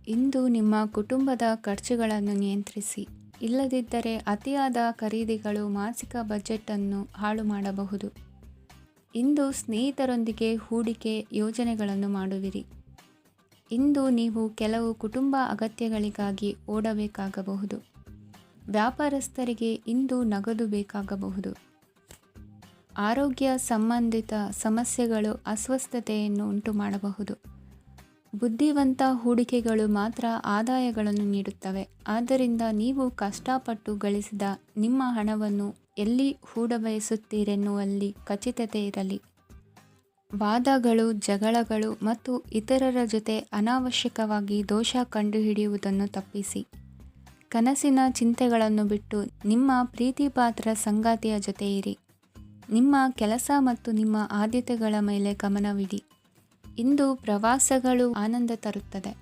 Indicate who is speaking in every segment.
Speaker 1: ಇಂದು ನಿಮ್ಮ ಕುಟುಂಬದ ಖರ್ಚುಗಳನ್ನು ನಿಯಂತ್ರಿಸಿ, ಇಲ್ಲದಿದ್ದರೆ ಅತಿಯಾದ ಖರೀದಿಗಳು ಮಾಸಿಕ ಬಜೆಟನ್ನು ಹಾಳು ಮಾಡಬಹುದು. ಇಂದು ಸ್ನೇಹಿತರೊಂದಿಗೆ ಹೂಡಿಕೆ ಯೋಜನೆಗಳನ್ನು ಮಾಡುವಿರಿ. ಇಂದು ನೀವು ಕೆಲವು ಕುಟುಂಬ ಅಗತ್ಯಗಳಿಗಾಗಿ ಓಡಬೇಕಾಗಬಹುದು. ವ್ಯಾಪಾರಸ್ಥರಿಗೆ ಇಂದು ನಗದು ಬೇಕಾಗಬಹುದು. ಆರೋಗ್ಯ ಸಂಬಂಧಿತ ಸಮಸ್ಯೆಗಳು ಅಸ್ವಸ್ಥತೆಯನ್ನು ಉಂಟುಮಾಡಬಹುದು. ಬುದ್ಧಿವಂತ ಹೂಡಿಕೆಗಳು ಮಾತ್ರ ಆದಾಯಗಳನ್ನು ನೀಡುತ್ತವೆ. ಆದ್ದರಿಂದ ನೀವು ಕಷ್ಟಪಟ್ಟು ಗಳಿಸಿದ ನಿಮ್ಮ ಹಣವನ್ನು ಎಲ್ಲಿ ಹೂಡಬಯಸುತ್ತೀರೆನ್ನುವಲ್ಲಿ ಖಚಿತತೆ ಇರಲಿ. ವಾದಗಳು, ಜಗಳಗಳು ಮತ್ತು ಇತರರ ಜೊತೆ ಅನಾವಶ್ಯಕವಾಗಿ ದೋಷ ಕಂಡುಹಿಡಿಯುವುದನ್ನು ತಪ್ಪಿಸಿ. ಕನಸಿನ ಚಿಂತೆಗಳನ್ನು ಬಿಟ್ಟು ನಿಮ್ಮ ಪ್ರೀತಿಪಾತ್ರ ಸಂಗಾತಿಯ ಜೊತೆ ಇರಿ. ನಿಮ್ಮ ಕೆಲಸ ಮತ್ತು ನಿಮ್ಮ ಆದ್ಯತೆಗಳ ಮೇಲೆ ಗಮನವಿಡಿ. ಇಂದು ಪ್ರವಾಸಗಳು ಆನಂದ ತರುತ್ತದೆ.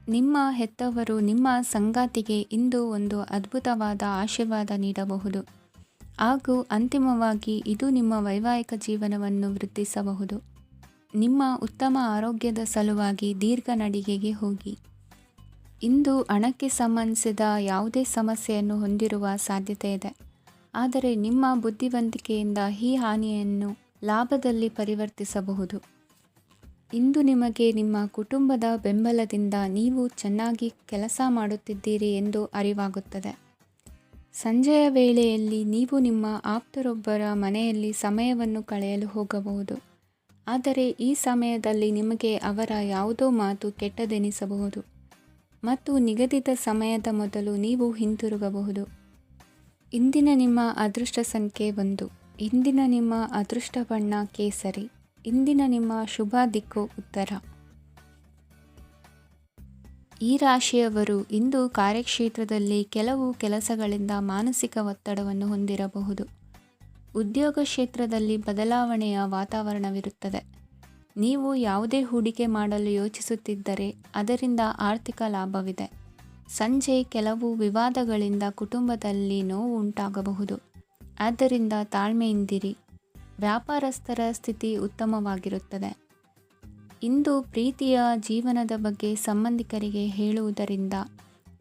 Speaker 1: ನಿಮ್ಮ ಹೆತ್ತವರು ನಿಮ್ಮ ಸಂಗಾತಿಗೆ ಇಂದು ಒಂದು ಅದ್ಭುತವಾದ ಆಶೀರ್ವಾದ ನೀಡಬಹುದು ಹಾಗೂ ಅಂತಿಮವಾಗಿ ಇದು ನಿಮ್ಮ ವೈವಾಹಿಕ ಜೀವನವನ್ನು ವೃದ್ಧಿಸಬಹುದು. ನಿಮ್ಮ ಉತ್ತಮ ಆರೋಗ್ಯದ ಸಲುವಾಗಿ ದೀರ್ಘ ನಡಿಗೆಗೆ ಹೋಗಿ. ಇಂದು ಹಣಕ್ಕೆ ಸಂಬಂಧಿಸಿದ ಯಾವುದೇ ಸಮಸ್ಯೆಯನ್ನು ಹೊಂದಿರುವ ಸಾಧ್ಯತೆ ಇದೆ. ಆದರೆ ನಿಮ್ಮ ಬುದ್ಧಿವಂತಿಕೆಯಿಂದ ಈ ಹಾನಿಯನ್ನು ಲಾಭದಲ್ಲಿ ಪರಿವರ್ತಿಸಬಹುದು. ಇಂದು ನಿಮಗೆ ನಿಮ್ಮ ಕುಟುಂಬದ ಬೆಂಬಲದಿಂದ ನೀವು ಚೆನ್ನಾಗಿ ಕೆಲಸ ಮಾಡುತ್ತಿದ್ದೀರಿ ಎಂದು ಅರಿವಾಗುತ್ತದೆ. ಸಂಜೆಯ ವೇಳೆಯಲ್ಲಿ ನೀವು ನಿಮ್ಮ ಆಪ್ತರೊಬ್ಬರ ಮನೆಯಲ್ಲಿ ಸಮಯವನ್ನು ಕಳೆಯಲು ಹೋಗಬಹುದು. ಆದರೆ ಈ ಸಮಯದಲ್ಲಿ ನಿಮಗೆ ಅವರ ಯಾವುದೋ ಮಾತು ಕೆಟ್ಟದೆನಿಸಬಹುದು ಮತ್ತು ನಿಗದಿತ ಸಮಯದ ಮೊದಲು ನೀವು ಹಿಂತಿರುಗಬಹುದು. ಇಂದಿನ ನಿಮ್ಮ ಅದೃಷ್ಟ ಸಂಖ್ಯೆ 1. ಇಂದಿನ ನಿಮ್ಮ ಅದೃಷ್ಟ ಬಣ್ಣ ಕೇಸರಿ. ಇಂದಿನ ನಿಮ್ಮ ಶುಭ ದಿಕ್ಕು ಉತ್ತರ. ಈ ರಾಶಿಯವರು ಇಂದು ಕಾರ್ಯಕ್ಷೇತ್ರದಲ್ಲಿ ಕೆಲವು ಕೆಲಸಗಳಿಂದ ಮಾನಸಿಕ ಒತ್ತಡವನ್ನು ಹೊಂದಿರಬಹುದು. ಉದ್ಯೋಗ ಕ್ಷೇತ್ರದಲ್ಲಿ ಬದಲಾವಣೆಯ ವಾತಾವರಣವಿರುತ್ತದೆ. ನೀವು ಯಾವುದೇ ಹೂಡಿಕೆ ಮಾಡಲು ಯೋಚಿಸುತ್ತಿದ್ದರೆ ಅದರಿಂದ ಆರ್ಥಿಕ ಲಾಭವಿದೆ. ಸಂಜೆ ಕೆಲವು ವಿವಾದಗಳಿಂದ ಕುಟುಂಬದಲ್ಲಿ ನೋವು ಉಂಟಾಗಬಹುದು. ಆದ್ದರಿಂದ ತಾಳ್ಮೆಯಿಂದಿರಿ. ವ್ಯಾಪಾರಸ್ಥರ ಸ್ಥಿತಿ ಉತ್ತಮವಾಗಿರುತ್ತದೆ. ಇಂದು ಪ್ರೀತಿಯ ಜೀವನದ ಬಗ್ಗೆ ಸಂಬಂಧಿಕರಿಗೆ ಹೇಳುವುದರಿಂದ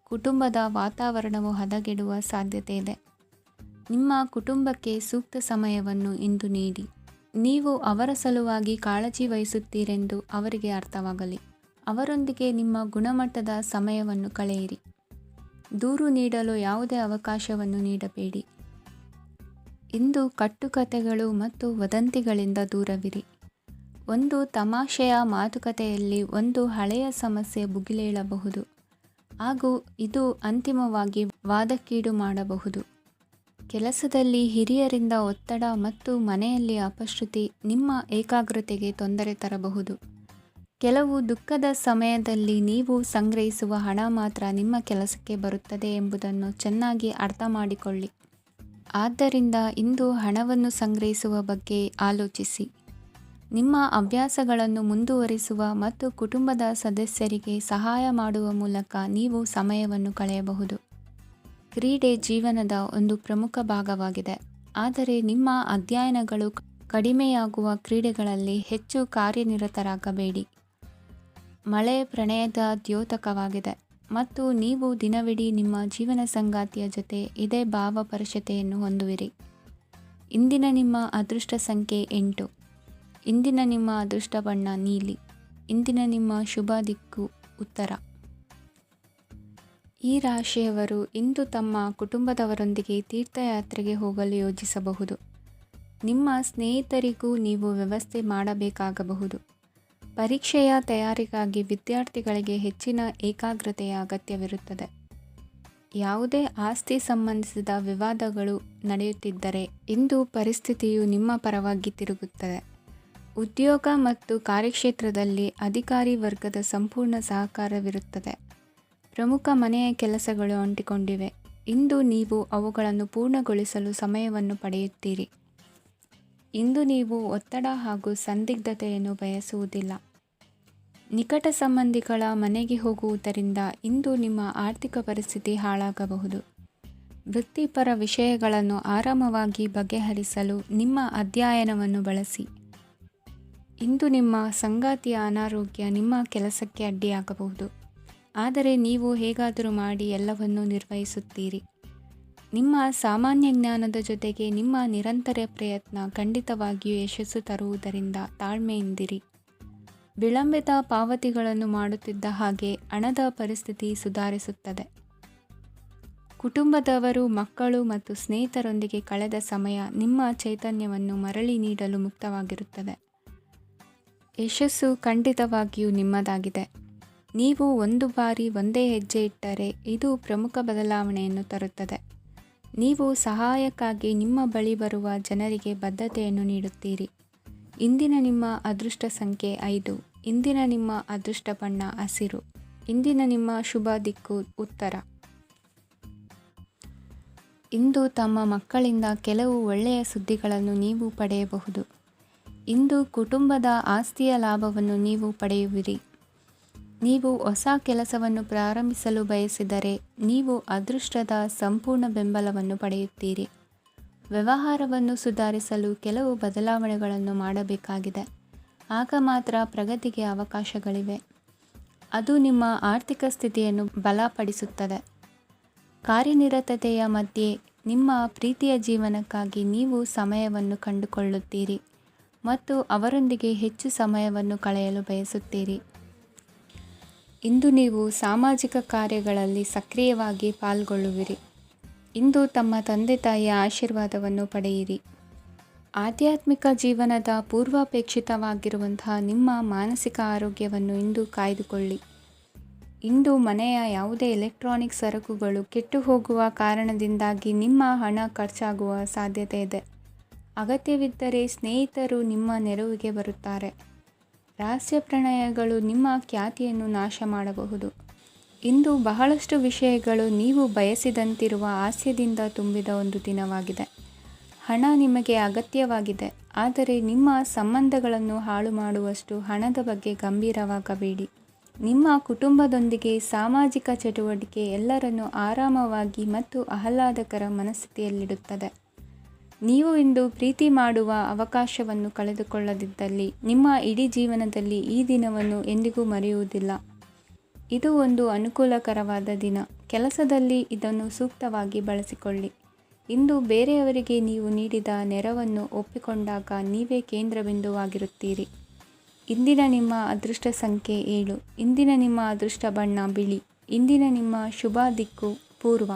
Speaker 1: ಕುಟುಂಬದ ವಾತಾವರಣವು ಹದಗೆಡುವ ಸಾಧ್ಯತೆ ಇದೆ. ನಿಮ್ಮ ಕುಟುಂಬಕ್ಕೆ ಸೂಕ್ತ ಸಮಯವನ್ನು ಇಂದು ನೀಡಿ. ನೀವು ಅವರ ಸಲುವಾಗಿ ಕಾಳಜಿ ವಹಿಸುತ್ತೀರೆಂದು ಅವರಿಗೆ ಅರ್ಥವಾಗಲಿ. ಅವರೊಂದಿಗೆ ನಿಮ್ಮ ಗುಣಮಟ್ಟದ ಸಮಯವನ್ನು ಕಳೆಯಿರಿ. ದೂರು ನೀಡಲು ಯಾವುದೇ ಅವಕಾಶವನ್ನು ನೀಡಬೇಡಿ. ಇಂದು ಕಟ್ಟುಕತೆಗಳು ಮತ್ತು ವದಂತಿಗಳಿಂದ ದೂರವಿರಿ. ಒಂದು ತಮಾಷೆಯ ಮಾತುಕತೆಯಲ್ಲಿ ಒಂದು ಹಳೆಯ ಸಮಸ್ಯೆ ಭುಗಿಲೇಳಬಹುದು ಹಾಗೂ ಇದು ಅಂತಿಮವಾಗಿ ವಾದಕ್ಕೀಡು ಮಾಡಬಹುದು. ಕೆಲಸದಲ್ಲಿ ಹಿರಿಯರಿಂದ ಒತ್ತಡ ಮತ್ತು ಮನೆಯಲ್ಲಿ ಅಪಶ್ರುತಿ ನಿಮ್ಮ ಏಕಾಗ್ರತೆಗೆ ತೊಂದರೆ ತರಬಹುದು. ಕೆಲವು ದುಃಖದ ಸಮಯದಲ್ಲಿ ನೀವು ಸಂಗ್ರಹಿಸುವ ಹಣ ಮಾತ್ರ ನಿಮ್ಮ ಕೆಲಸಕ್ಕೆ ಬರುತ್ತದೆ ಎಂಬುದನ್ನು ಚೆನ್ನಾಗಿ ಅರ್ಥ ಮಾಡಿಕೊಳ್ಳಿ. ಆದ್ದರಿಂದ ಇಂದು ಹಣವನ್ನು ಸಂಗ್ರಹಿಸುವ ಬಗ್ಗೆ ಆಲೋಚಿಸಿ. ನಿಮ್ಮ ಹವ್ಯಾಸಗಳನ್ನು ಮುಂದುವರಿಸುವ ಮತ್ತು ಕುಟುಂಬದ ಸದಸ್ಯರಿಗೆ ಸಹಾಯ ಮಾಡುವ ಮೂಲಕ ನೀವು ಸಮಯವನ್ನು ಕಳೆಯಬಹುದು. ಕ್ರೀಡೆ ಜೀವನದ ಒಂದು ಪ್ರಮುಖ ಭಾಗವಾಗಿದೆ. ಆದರೆ ನಿಮ್ಮ ಅಧ್ಯಯನಗಳು ಕಡಿಮೆಯಾಗುವ ಕ್ರೀಡೆಗಳಲ್ಲಿ ಹೆಚ್ಚು ಕಾರ್ಯನಿರತರಾಗಬೇಡಿ. ಮಳೆ ಪ್ರಣಯದ ದ್ಯೋತಕವಾಗಿದೆ ಮತ್ತು ನೀವು ದಿನವಿಡೀ ನಿಮ್ಮ ಜೀವನ ಸಂಗಾತಿಯ ಜೊತೆ ಇದೇ ಭಾವಪರಶತೆಯನ್ನು ಹೊಂದುವಿರಿ. ಇಂದಿನ ನಿಮ್ಮ ಅದೃಷ್ಟ ಸಂಖ್ಯೆ 8. ಇಂದಿನ ನಿಮ್ಮ ಅದೃಷ್ಟ ಬಣ್ಣ ನೀಲಿ. ಇಂದಿನ ನಿಮ್ಮ ಶುಭ ದಿಕ್ಕು ಉತ್ತರ. ಈ ರಾಶಿಯವರು ಇಂದು ತಮ್ಮ ಕುಟುಂಬದವರೊಂದಿಗೆ ತೀರ್ಥಯಾತ್ರೆಗೆ ಹೋಗಲು ಯೋಜಿಸಬಹುದು. ನಿಮ್ಮ ಸ್ನೇಹಿತರಿಗೂ ನೀವು ವ್ಯವಸ್ಥೆ ಮಾಡಬೇಕಾಗಬಹುದು. ಪರೀಕ್ಷೆಯ ತಯಾರಿಗಾಗಿ ವಿದ್ಯಾರ್ಥಿಗಳಿಗೆ ಹೆಚ್ಚಿನ ಏಕಾಗ್ರತೆಯ ಅಗತ್ಯವಿರುತ್ತದೆ. ಯಾವುದೇ ಆಸ್ತಿ ಸಂಬಂಧಿಸಿದ ವಿವಾದಗಳು ನಡೆಯುತ್ತಿದ್ದರೆ ಇಂದು ಪರಿಸ್ಥಿತಿಯು ನಿಮ್ಮ ಪರವಾಗಿ ತಿರುಗುತ್ತದೆ. ಉದ್ಯೋಗ ಮತ್ತು ಕಾರ್ಯಕ್ಷೇತ್ರದಲ್ಲಿ ಅಧಿಕಾರಿ ವರ್ಗದ ಸಂಪೂರ್ಣ ಸಹಕಾರವಿರುತ್ತದೆ. ಪ್ರಮುಖ ಮನೆಯ ಕೆಲಸಗಳು ಅಂಟಿಕೊಂಡಿವೆ. ಇಂದು ನೀವು ಅವುಗಳನ್ನು ಪೂರ್ಣಗೊಳಿಸಲು ಸಮಯವನ್ನು ಪಡೆಯುತ್ತೀರಿ. ಇಂದು ನೀವು ಒತ್ತಡ ಹಾಗೂ ಸಂದಿಗ್ಧತೆಯನ್ನು ಬಯಸುವುದಿಲ್ಲ. ನಿಕಟ ಸಂಬಂಧಿಗಳ ಮನೆಗೆ ಹೋಗುವುದರಿಂದ ಇಂದು ನಿಮ್ಮ ಆರ್ಥಿಕ ಪರಿಸ್ಥಿತಿ ಹಾಳಾಗಬಹುದು. ವೃತ್ತಿಪರ ವಿಷಯಗಳನ್ನು ಆರಾಮವಾಗಿ ಬಗೆಹರಿಸಲು ನಿಮ್ಮ ಅಧ್ಯಯನವನ್ನು ಬಳಸಿ. ಇಂದು ನಿಮ್ಮ ಸಂಗಾತಿಯ ಅನಾರೋಗ್ಯ ನಿಮ್ಮ ಕೆಲಸಕ್ಕೆ ಅಡ್ಡಿಯಾಗಬಹುದು. ಆದರೆ ನೀವು ಹೇಗಾದರೂ ಮಾಡಿ ಎಲ್ಲವನ್ನೂ ನಿರ್ವಹಿಸುತ್ತೀರಿ. ನಿಮ್ಮ ಸಾಮಾನ್ಯ ಜ್ಞಾನದ ಜೊತೆಗೆ ನಿಮ್ಮ ನಿರಂತರ ಪ್ರಯತ್ನ ಖಂಡಿತವಾಗಿಯೂ ಯಶಸ್ಸು ತರುವುದರಿಂದ ತಾಳ್ಮೆಯಿಂದಿರಿ. ವಿಳಂಬಿತ ಪಾವತಿಗಳನ್ನು ಮಾಡುತ್ತಿದ್ದ ಹಾಗೆ ಹಣದ ಪರಿಸ್ಥಿತಿ ಸುಧಾರಿಸುತ್ತದೆ. ಕುಟುಂಬದವರು, ಮಕ್ಕಳು ಮತ್ತು ಸ್ನೇಹಿತರೊಂದಿಗೆ ಕಳೆದ ಸಮಯ ನಿಮ್ಮ ಚೈತನ್ಯವನ್ನು ಮರಳಿ ನೀಡಲು ಮುಕ್ತವಾಗಿರುತ್ತದೆ. ಯಶಸ್ಸು ಖಂಡಿತವಾಗಿಯೂ ನಿಮ್ಮದಾಗಿದೆ. ನೀವು ಒಂದು ಬಾರಿ ಒಂದೇ ಹೆಜ್ಜೆ ಇಟ್ಟರೆ ಇದು ಪ್ರಮುಖ ಬದಲಾವಣೆಯನ್ನು ತರುತ್ತದೆ. ನೀವು ಸಹಾಯಕ್ಕಾಗಿ ನಿಮ್ಮ ಬಳಿ ಬರುವ ಜನರಿಗೆ ಬದ್ಧತೆಯನ್ನು ನೀಡುತ್ತೀರಿ. ಇಂದಿನ ನಿಮ್ಮ ಅದೃಷ್ಟ ಸಂಖ್ಯೆ 5. ಇಂದಿನ ನಿಮ್ಮ ಅದೃಷ್ಟ ಬಣ್ಣ ಹಸಿರು. ಇಂದಿನ ನಿಮ್ಮ ಶುಭ ದಿಕ್ಕು ಉತ್ತರ. ಇಂದು ತಮ್ಮ ಮಕ್ಕಳಿಂದ ಕೆಲವು ಒಳ್ಳೆಯ ಸುದ್ದಿಗಳನ್ನು ನೀವು ಪಡೆಯಬಹುದು. ಇಂದು ಕುಟುಂಬದ ಆಸ್ತಿಯ ಲಾಭವನ್ನು ನೀವು ಪಡೆಯುವಿರಿ. ನೀವು ಹೊಸ ಕೆಲಸವನ್ನು ಪ್ರಾರಂಭಿಸಲು ಬಯಸಿದರೆ ನೀವು ಅದೃಷ್ಟದ ಸಂಪೂರ್ಣ ಬೆಂಬಲವನ್ನು ಪಡೆಯುತ್ತೀರಿ. ವ್ಯವಹಾರವನ್ನು ಸುಧಾರಿಸಲು ಕೆಲವು ಬದಲಾವಣೆಗಳನ್ನು ಮಾಡಬೇಕಾಗಿದೆ. ಆಗ ಮಾತ್ರ ಪ್ರಗತಿಗೆ ಅವಕಾಶಗಳಿವೆ. ಅದು ನಿಮ್ಮ ಆರ್ಥಿಕ ಸ್ಥಿತಿಯನ್ನು ಬಲಪಡಿಸುತ್ತದೆ. ಕಾರ್ಯನಿರತತೆಯ ಮಧ್ಯೆ ನಿಮ್ಮ ಪ್ರೀತಿಯ ಜೀವನಕ್ಕಾಗಿ ನೀವು ಸಮಯವನ್ನು ಕಂಡುಕೊಳ್ಳುತ್ತೀರಿ ಮತ್ತು ಅವರೊಂದಿಗೆ ಹೆಚ್ಚು ಸಮಯವನ್ನು ಕಳೆಯಲು ಬಯಸುತ್ತೀರಿ. ಇಂದು ನೀವು ಸಾಮಾಜಿಕ ಕಾರ್ಯಗಳಲ್ಲಿ ಸಕ್ರಿಯವಾಗಿ ಪಾಲ್ಗೊಳ್ಳುವಿರಿ. ಇಂದು ತಮ್ಮ ತಂದೆ ತಾಯಿಯ ಆಶೀರ್ವಾದವನ್ನು ಪಡೆಯಿರಿ. ಆಧ್ಯಾತ್ಮಿಕ ಜೀವನದ ಪೂರ್ವಾಪೇಕ್ಷಿತವಾಗಿರುವಂತಹ ನಿಮ್ಮ ಮಾನಸಿಕ ಆರೋಗ್ಯವನ್ನು ಇಂದು ಕಾಯ್ದುಕೊಳ್ಳಿ. ಇಂದು ಮನೆಯ ಯಾವುದೇ ಎಲೆಕ್ಟ್ರಾನಿಕ್ ಸರಕುಗಳು ಕೆಟ್ಟು ಹೋಗುವ ಕಾರಣದಿಂದಾಗಿ ನಿಮ್ಮ ಹಣ ಖರ್ಚಾಗುವ ಸಾಧ್ಯತೆ ಇದೆ. ಅಗತ್ಯವಿದ್ದರೆ ಸ್ನೇಹಿತರು ನಿಮ್ಮ ನೆರವಿಗೆ ಬರುತ್ತಾರೆ. ರಹಸ್ಯ ಪ್ರಣಯಗಳು ನಿಮ್ಮ ಖ್ಯಾತಿಯನ್ನು ನಾಶ ಮಾಡಬಹುದು. ಇಂದು ಬಹಳಷ್ಟು ವಿಷಯಗಳು ನೀವು ಬಯಸಿದಂತಿರುವ ಹಾಸ್ಯದಿಂದ ತುಂಬಿದ ಒಂದು ದಿನವಾಗಿದೆ. ಹಣ ನಿಮಗೆ ಅಗತ್ಯವಾಗಿದೆ, ಆದರೆ ನಿಮ್ಮ ಸಂಬಂಧಗಳನ್ನು ಹಾಳು ಮಾಡುವಷ್ಟು ಹಣದ ಬಗ್ಗೆ ಗಂಭೀರವಾಗಬೇಡಿ. ನಿಮ್ಮ ಕುಟುಂಬದೊಂದಿಗೆ ಸಾಮಾಜಿಕ ಚಟುವಟಿಕೆ ಎಲ್ಲರನ್ನೂ ಆರಾಮವಾಗಿ ಮತ್ತು ಆಹ್ಲಾದಕರ ಮನಸ್ಥಿತಿಯಲ್ಲಿಡುತ್ತದೆ. ನೀವು ಇಂದು ಪ್ರೀತಿ ಮಾಡುವ ಅವಕಾಶವನ್ನು ಕಳೆದುಕೊಳ್ಳದಿದ್ದಲ್ಲಿ ನಿಮ್ಮ ಇಡೀ ಜೀವನದಲ್ಲಿ ಈ ದಿನವನ್ನು ಎಂದಿಗೂ ಮರೆಯುವುದಿಲ್ಲ. ಇದು ಒಂದು ಅನುಕೂಲಕರವಾದ ದಿನ. ಕೆಲಸದಲ್ಲಿ ಇದನ್ನು ಸೂಕ್ತವಾಗಿ ಬಳಸಿಕೊಳ್ಳಿ. ಇಂದು ಬೇರೆಯವರಿಗೆ ನೀವು ನೀಡಿದ ನೆರವನ್ನು ಒಪ್ಪಿಕೊಂಡಾಗ ನೀವೇ ಕೇಂದ್ರಬಿಂದುವಾಗಿರುತ್ತೀರಿ. ಇಂದಿನ ನಿಮ್ಮ ಅದೃಷ್ಟ ಸಂಖ್ಯೆ 7. ಇಂದಿನ ನಿಮ್ಮ ಅದೃಷ್ಟ ಬಣ್ಣ ಬಿಳಿ. ಇಂದಿನ ನಿಮ್ಮ ಶುಭ ದಿಕ್ಕು ಪೂರ್ವ.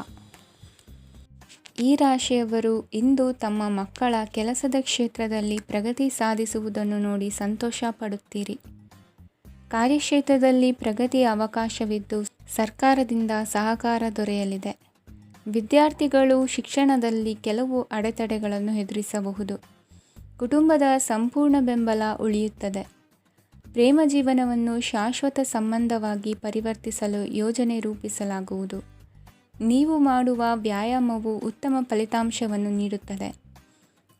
Speaker 1: ಈ ರಾಶಿಯವರು ಇಂದು ತಮ್ಮ ಮಕ್ಕಳ ಕೆಲಸದ ಕ್ಷೇತ್ರದಲ್ಲಿ ಪ್ರಗತಿ ಸಾಧಿಸುವುದನ್ನು ನೋಡಿ ಸಂತೋಷ ಪಡುತ್ತೀರಿ. ಕಾರ್ಯಕ್ಷೇತ್ರದಲ್ಲಿ ಪ್ರಗತಿಯ ಅವಕಾಶವಿದ್ದು ಸರ್ಕಾರದಿಂದ ಸಹಕಾರ ದೊರೆಯಲಿದೆ. ವಿದ್ಯಾರ್ಥಿಗಳು ಶಿಕ್ಷಣದಲ್ಲಿ ಕೆಲವು ಅಡೆತಡೆಗಳನ್ನು ಎದುರಿಸಬಹುದು. ಕುಟುಂಬದ ಸಂಪೂರ್ಣ ಬೆಂಬಲ ಉಳಿಯುತ್ತದೆ. ಪ್ರೇಮ ಜೀವನವನ್ನು ಶಾಶ್ವತ ಸಂಬಂಧವಾಗಿ ಪರಿವರ್ತಿಸಲು ಯೋಜನೆ ರೂಪಿಸಲಾಗುವುದು. ನೀವು ಮಾಡುವ ವ್ಯಾಯಾಮವು ಉತ್ತಮ ಫಲಿತಾಂಶವನ್ನು ನೀಡುತ್ತದೆ.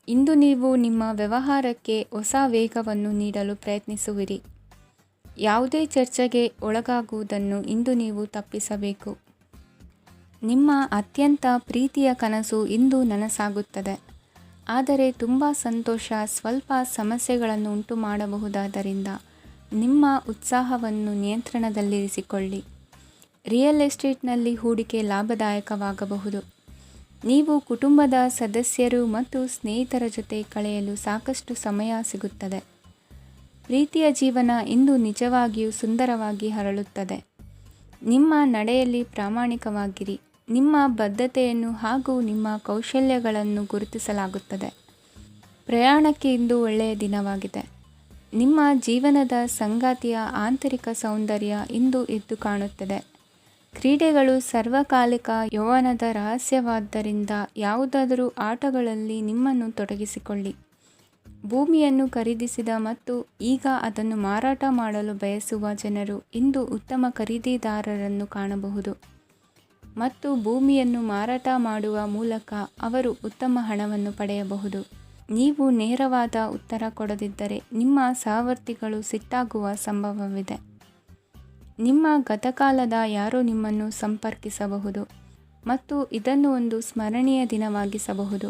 Speaker 1: ಇಂದು ನೀವು ನಿಮ್ಮ ವ್ಯವಹಾರಕ್ಕೆ ಹೊಸ ವೇಗವನ್ನು ನೀಡಲು ಪ್ರಯತ್ನಿಸುವಿರಿ. ಯಾವುದೇ ಚರ್ಚೆಗೆ ಒಳಗಾಗುವುದನ್ನು ಇಂದು ನೀವು ತಪ್ಪಿಸಬೇಕು. ನಿಮ್ಮ ಅತ್ಯಂತ ಪ್ರೀತಿಯ ಕನಸು ಇಂದು ನನಸಾಗುತ್ತದೆ. ಆದರೆ ತುಂಬ ಸಂತೋಷ ಸ್ವಲ್ಪ ಸಮಸ್ಯೆಗಳನ್ನು ಉಂಟು ಮಾಡಬಹುದಾದ್ದರಿಂದ ನಿಮ್ಮ ಉತ್ಸಾಹವನ್ನು ನಿಯಂತ್ರಣದಲ್ಲಿರಿಸಿಕೊಳ್ಳಿ. ರಿಯಲ್ ಎಸ್ಟೇಟ್ನಲ್ಲಿ ಹೂಡಿಕೆ ಲಾಭದಾಯಕವಾಗಬಹುದು. ನೀವು ಕುಟುಂಬದ ಸದಸ್ಯರು ಮತ್ತು ಸ್ನೇಹಿತರ ಜೊತೆ ಕಳೆಯಲು ಸಾಕಷ್ಟು ಸಮಯ ಸಿಗುತ್ತದೆ. ಪ್ರೀತಿಯ ಜೀವನ ಇಂದು ನಿಜವಾಗಿಯೂ ಸುಂದರವಾಗಿ ಹರಳುತ್ತದೆ. ನಿಮ್ಮ ನಡೆಯಲ್ಲಿ ಪ್ರಾಮಾಣಿಕವಾಗಿರಿ. ನಿಮ್ಮ ಬದ್ಧತೆಯನ್ನು ಹಾಗೂ ನಿಮ್ಮ ಕೌಶಲ್ಯಗಳನ್ನು ಗುರುತಿಸಲಾಗುತ್ತದೆ. ಪ್ರಯಾಣಕ್ಕೆ ಇಂದು ಒಳ್ಳೆಯ ದಿನವಾಗಿದೆ. ನಿಮ್ಮ ಜೀವನದ ಸಂಗಾತಿಯ ಆಂತರಿಕ ಸೌಂದರ್ಯ ಇಂದು ಎದ್ದು ಕಾಣುತ್ತದೆ. ಕ್ರೀಡೆಗಳು ಸರ್ವಕಾಲಿಕ ಯೌವನದ ರಹಸ್ಯವಾದ್ದರಿಂದ ಯಾವುದಾದರೂ ಆಟಗಳಲ್ಲಿ ನಿಮ್ಮನ್ನು ತೊಡಗಿಸಿಕೊಳ್ಳಿ. ಭೂಮಿಯನ್ನು ಖರೀದಿಸಿದ ಮತ್ತು ಈಗ ಅದನ್ನು ಮಾರಾಟ ಮಾಡಲು ಬಯಸುವ ಜನರು ಇಂದು ಉತ್ತಮ ಖರೀದಿದಾರರನ್ನು ಕಾಣಬಹುದು ಮತ್ತು ಭೂಮಿಯನ್ನು ಮಾರಾಟ ಮಾಡುವ ಮೂಲಕ ಅವರು ಉತ್ತಮ ಹಣವನ್ನು ಪಡೆಯಬಹುದು. ನೀವು ನೇರವಾದ ಉತ್ತರ ಕೊಡದಿದ್ದರೆ ನಿಮ್ಮ ಸಹವರ್ತಿಗಳು ಸಿಟ್ಟಾಗುವ ಸಂಭವವಿದೆ. ನಿಮ್ಮ ಗತಕಾಲದ ಯಾರೋ ನಿಮ್ಮನ್ನು ಸಂಪರ್ಕಿಸಬಹುದು ಮತ್ತು ಇದನ್ನು ಒಂದು ಸ್ಮರಣೀಯ ದಿನವಾಗಿಸಬಹುದು.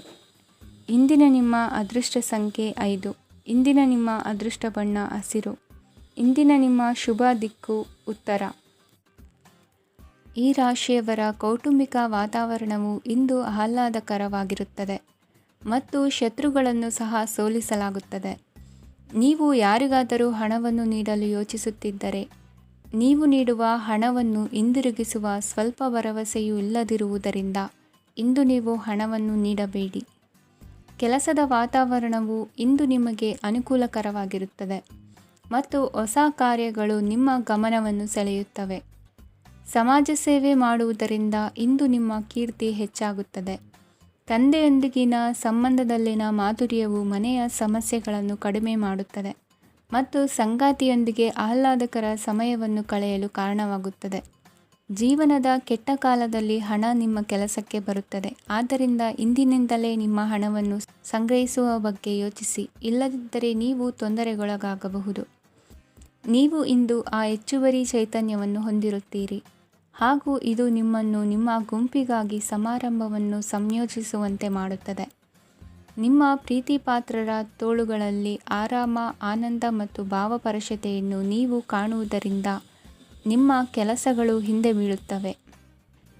Speaker 1: ಇಂದಿನ ನಿಮ್ಮ ಅದೃಷ್ಟ ಸಂಖ್ಯೆ 5. ಇಂದಿನ ನಿಮ್ಮ ಅದೃಷ್ಟ ಬಣ್ಣ ಹಸಿರು. ಇಂದಿನ ನಿಮ್ಮ ಶುಭ ದಿಕ್ಕು ಉತ್ತರ. ಈ ರಾಶಿಯವರ ಕೌಟುಂಬಿಕ ವಾತಾವರಣವು ಇಂದು ಆಹ್ಲಾದಕರವಾಗಿರುತ್ತದೆ ಮತ್ತು ಶತ್ರುಗಳನ್ನು ಸಹ ಸೋಲಿಸಲಾಗುತ್ತದೆ. ನೀವು ಯಾರಿಗಾದರೂ ಹಣವನ್ನು ನೀಡಲು ಯೋಚಿಸುತ್ತಿದ್ದರೆ, ನೀವು ನೀಡುವ ಹಣವನ್ನು ಹಿಂದಿರುಗಿಸುವ ಸ್ವಲ್ಪ ಭರವಸೆಯೂ ಇಲ್ಲದಿರುವುದರಿಂದ ಇಂದು ನೀವು ಹಣವನ್ನು ನೀಡಬೇಡಿ. ಕೆಲಸದ ವಾತಾವರಣವು ಇಂದು ನಿಮಗೆ ಅನುಕೂಲಕರವಾಗಿರುತ್ತದೆ ಮತ್ತು ಹೊಸ ಕಾರ್ಯಗಳು ನಿಮ್ಮ ಗಮನವನ್ನು ಸೆಳೆಯುತ್ತವೆ. ಸಮಾಜ ಸೇವೆ ಮಾಡುವುದರಿಂದ ಇಂದು ನಿಮ್ಮ ಕೀರ್ತಿ ಹೆಚ್ಚಾಗುತ್ತದೆ. ತಂದೆಯೊಂದಿಗಿನ ಸಂಬಂಧದಲ್ಲಿನ ಮಾಧುರ್ಯವು ಮನೆಯ ಸಮಸ್ಯೆಗಳನ್ನು ಕಡಿಮೆ ಮಾಡುತ್ತದೆ ಮತ್ತು ಸಂಗಾತಿಯೊಂದಿಗೆ ಆಹ್ಲಾದಕರ ಸಮಯವನ್ನು ಕಳೆಯಲು ಕಾರಣವಾಗುತ್ತದೆ. ಜೀವನದ ಕೆಟ್ಟ ಕಾಲದಲ್ಲಿ ಹಣ ನಿಮ್ಮ ಕೆಲಸಕ್ಕೆ ಬರುತ್ತದೆ. ಆದ್ದರಿಂದ ಇಂದಿನಿಂದಲೇ ನಿಮ್ಮ ಹಣವನ್ನು ಸಂಗ್ರಹಿಸುವ ಬಗ್ಗೆ ಯೋಚಿಸಿ, ಇಲ್ಲದಿದ್ದರೆ ನೀವು ತೊಂದರೆಗೊಳಗಾಗಬಹುದು. ನೀವು ಇಂದು ಆ ಹೆಚ್ಚುವರಿ ಚೈತನ್ಯವನ್ನು ಹೊಂದಿರುತ್ತೀರಿ ಹಾಗೂ ಇದು ನಿಮ್ಮನ್ನು ನಿಮ್ಮ ಗುಂಪಿಗಾಗಿ ಸಮಾರಂಭವನ್ನು ಸಂಯೋಜಿಸುವಂತೆ ಮಾಡುತ್ತದೆ. ನಿಮ್ಮ ಪ್ರೀತಿಪಾತ್ರರ ತೋಳುಗಳಲ್ಲಿ ಆರಾಮ, ಆನಂದ ಮತ್ತು ಭಾವಪರವಶತೆಯನ್ನು ನೀವು ಕಾಣುವುದರಿಂದ ನಿಮ್ಮ ಕೆಲಸಗಳು ಹಿಂದೆ ಬೀಳುತ್ತವೆ.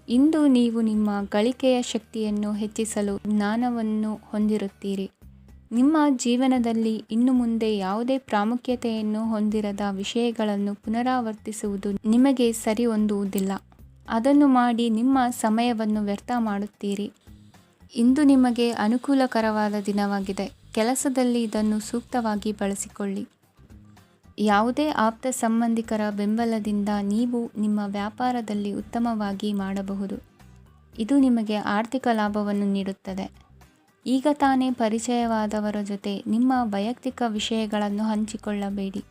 Speaker 1: ಇಂದು ನೀವು ನಿಮ್ಮ ಗಳಿಕೆಯ ಶಕ್ತಿಯನ್ನು ಹೆಚ್ಚಿಸಲು ಜ್ಞಾನವನ್ನು ಹೊಂದಿರುತ್ತೀರಿ. ನಿಮ್ಮ ಜೀವನದಲ್ಲಿ ಇನ್ನು ಮುಂದೆ ಯಾವುದೇ ಪ್ರಾಮುಖ್ಯತೆಯನ್ನು ಹೊಂದಿರದ ವಿಷಯಗಳನ್ನು ಪುನರಾವರ್ತಿಸುವುದು ನಿಮಗೆ ಸರಿ ಹೊಂದುವುದಿಲ್ಲ. ಅದನ್ನು ಮಾಡಿ ನಿಮ್ಮ ಸಮಯವನ್ನು ವ್ಯರ್ಥ ಮಾಡುತ್ತೀರಿ. ಇಂದು ನಿಮಗೆ ಅನುಕೂಲಕರವಾದ ದಿನವಾಗಿದೆ. ಕೆಲಸದಲ್ಲಿ ಇದನ್ನು ಸೂಕ್ತವಾಗಿ ಬಳಸಿಕೊಳ್ಳಿ. ಯಾವುದೇ ಆಪ್ತ ಸಂಬಂಧಿಕರ ಬೆಂಬಲದಿಂದ ನೀವು ನಿಮ್ಮ ವ್ಯಾಪಾರದಲ್ಲಿ ಉತ್ತಮವಾಗಿ ಮಾಡಬಹುದು. ಇದು ನಿಮಗೆ ಆರ್ಥಿಕ ಲಾಭವನ್ನು ನೀಡುತ್ತದೆ. ಈಗ ತಾನೇ ಪರಿಚಯವಾದವರ ಜೊತೆ ನಿಮ್ಮ ವೈಯಕ್ತಿಕ ವಿಷಯಗಳನ್ನು ಹಂಚಿಕೊಳ್ಳಬೇಡಿ.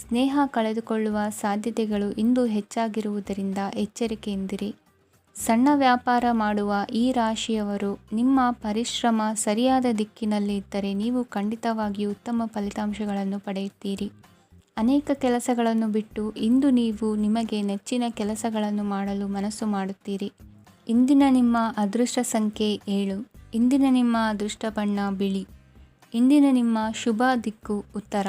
Speaker 1: ಸ್ನೇಹ ಕಳೆದುಕೊಳ್ಳುವ ಸಾಧ್ಯತೆಗಳು ಇಂದು ಹೆಚ್ಚಾಗಿರುವುದರಿಂದ ಎಚ್ಚರಿಕೆಯಿಂದಿರಿ. ಸಣ್ಣ ವ್ಯಾಪಾರ ಮಾಡುವ ಈ ರಾಶಿಯವರು ನಿಮ್ಮ ಪರಿಶ್ರಮ ಸರಿಯಾದ ದಿಕ್ಕಿನಲ್ಲಿ ಇದ್ದರೆ ನೀವು ಖಂಡಿತವಾಗಿಯೂ ಉತ್ತಮ ಫಲಿತಾಂಶಗಳನ್ನು ಪಡೆಯುತ್ತೀರಿ. ಅನೇಕ ಕೆಲಸಗಳನ್ನು ಬಿಟ್ಟು ಇಂದು ನೀವು ನಿಮಗೆ ನೆಚ್ಚಿನ ಕೆಲಸಗಳನ್ನು ಮಾಡಲು ಮನಸ್ಸು ಮಾಡುತ್ತೀರಿ. ಇಂದಿನ ನಿಮ್ಮ ಅದೃಷ್ಟ ಸಂಖ್ಯೆ 7. ಇಂದಿನ ನಿಮ್ಮ ಅದೃಷ್ಟ ಬಣ್ಣ ಬಿಳಿ. ಇಂದಿನ ನಿಮ್ಮ ಶುಭ ದಿಕ್ಕು ಉತ್ತರ.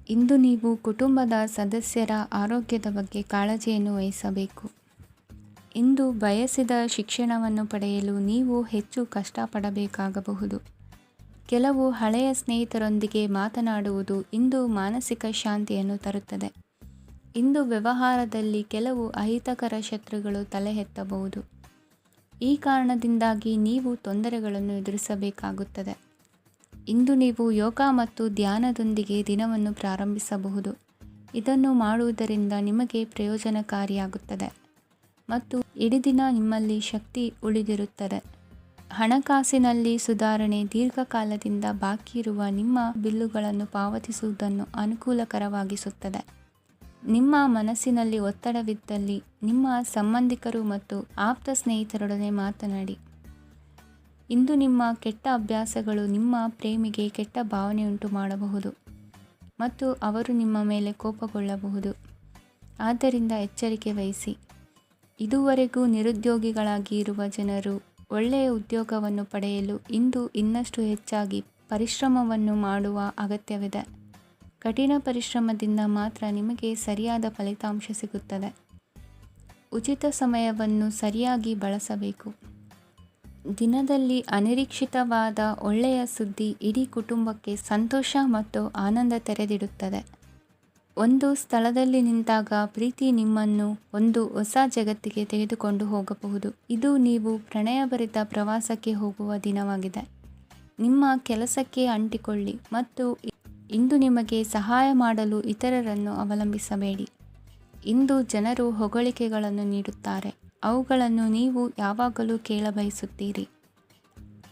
Speaker 1: ಇಂದು ನೀವು ಕುಟುಂಬದ ಸದಸ್ಯರ ಆರೋಗ್ಯದ ಬಗ್ಗೆ ಕಾಳಜಿಯನ್ನು ವಹಿಸಬೇಕು. ಇಂದು ಬಯಸಿದ ಶಿಕ್ಷಣವನ್ನು ಪಡೆಯಲು ನೀವು ಹೆಚ್ಚು ಕಷ್ಟಪಡಬೇಕಾಗಬಹುದು. ಕೆಲವು ಹಳೆಯ ಸ್ನೇಹಿತರೊಂದಿಗೆ ಮಾತನಾಡುವುದು ಇಂದು ಮಾನಸಿಕ ಶಾಂತಿಯನ್ನು ತರುತ್ತದೆ. ಇಂದು ವ್ಯವಹಾರದಲ್ಲಿ ಕೆಲವು ಅಹಿತಕರ ಶತ್ರುಗಳು ತಲೆ ಎತ್ತಬಹುದು. ಈ ಕಾರಣದಿಂದಾಗಿ ನೀವು ತೊಂದರೆಗಳನ್ನು ಎದುರಿಸಬೇಕಾಗುತ್ತದೆ. ಇಂದು ನೀವು ಯೋಗ ಮತ್ತು ಧ್ಯಾನದೊಂದಿಗೆ ದಿನವನ್ನು ಪ್ರಾರಂಭಿಸಬಹುದು. ಇದನ್ನು ಮಾಡುವುದರಿಂದ ನಿಮಗೆ ಪ್ರಯೋಜನಕಾರಿಯಾಗುತ್ತದೆ ಮತ್ತು ಇಡೀ ದಿನ ನಿಮ್ಮಲ್ಲಿ ಶಕ್ತಿ ಉಳಿದಿರುತ್ತದೆ. ಹಣಕಾಸಿನಲ್ಲಿ ಸುಧಾರಣೆ. ದೀರ್ಘಕಾಲದಿಂದ ಬಾಕಿ ಇರುವ ನಿಮ್ಮ ಬಿಲ್ಲುಗಳನ್ನು ಪಾವತಿಸುವುದನ್ನು ಅನುಕೂಲಕರವಾಗಿಸುತ್ತದೆ. ನಿಮ್ಮ ಮನಸ್ಸಿನಲ್ಲಿ ಒತ್ತಡವಿದ್ದಲ್ಲಿ ನಿಮ್ಮ ಸಂಬಂಧಿಕರು ಮತ್ತು ಆಪ್ತ ಸ್ನೇಹಿತರೊಡನೆ ಮಾತನಾಡಿ. ಇಂದು ನಿಮ್ಮ ಕೆಟ್ಟ ಅಭ್ಯಾಸಗಳು ನಿಮ್ಮ ಪ್ರೇಮಿಗೆ ಕೆಟ್ಟ ಭಾವನೆಯುಂಟು ಮಾಡಬಹುದು ಮತ್ತು ಅವರು ನಿಮ್ಮ ಮೇಲೆ ಕೋಪಗೊಳ್ಳಬಹುದು. ಆದ್ದರಿಂದ ಎಚ್ಚರಿಕೆ ವಹಿಸಿ. ಇದುವರೆಗೂ ನಿರುದ್ಯೋಗಿಗಳಾಗಿ ಇರುವ ಜನರು ಒಳ್ಳೆಯ ಉದ್ಯೋಗವನ್ನು ಪಡೆಯಲು ಇಂದು ಇನ್ನಷ್ಟು ಹೆಚ್ಚಾಗಿ ಪರಿಶ್ರಮವನ್ನು ಮಾಡುವ ಅಗತ್ಯವಿದೆ. ಕಠಿಣ ಪರಿಶ್ರಮದಿಂದ ಮಾತ್ರ ನಿಮಗೆ ಸರಿಯಾದ ಫಲಿತಾಂಶ ಸಿಗುತ್ತದೆ. ಉಚಿತ ಸಮಯವನ್ನು ಸರಿಯಾಗಿ ಬಳಸಬೇಕು. ದಿನದಲ್ಲಿ ಅನಿರೀಕ್ಷಿತವಾದ ಒಳ್ಳೆಯ ಸುದ್ದಿ ಇಡೀ ಕುಟುಂಬಕ್ಕೆ ಸಂತೋಷ ಮತ್ತು ಆನಂದ ತೆರೆದಿಡುತ್ತದೆ. ಒಂದು ಸ್ಥಳದಲ್ಲಿ ನಿಂತಾಗ ಪ್ರೀತಿ ನಿಮ್ಮನ್ನು ಒಂದು ಹೊಸ ಜಗತ್ತಿಗೆ ತೆಗೆದುಕೊಂಡು ಹೋಗಬಹುದು. ಇದು ನೀವು ಪ್ರಣಯಭರಿತ ಪ್ರವಾಸಕ್ಕೆ ಹೋಗುವ ದಿನವಾಗಿದೆ. ನಿಮ್ಮ ಕೆಲಸಕ್ಕೆ ಅಂಟಿಕೊಳ್ಳಿ ಮತ್ತು ಇಂದು ನಿಮಗೆ ಸಹಾಯ ಮಾಡಲು ಇತರರನ್ನು ಅವಲಂಬಿಸಬೇಡಿ. ಇಂದು ಜನರು ಹೊಗಳಿಕೆಗಳನ್ನು ನೀಡುತ್ತಾರೆ. ಅವುಗಳನ್ನು ನೀವು ಯಾವಾಗಲೂ ಕೇಳಬಯಸುತ್ತೀರಿ.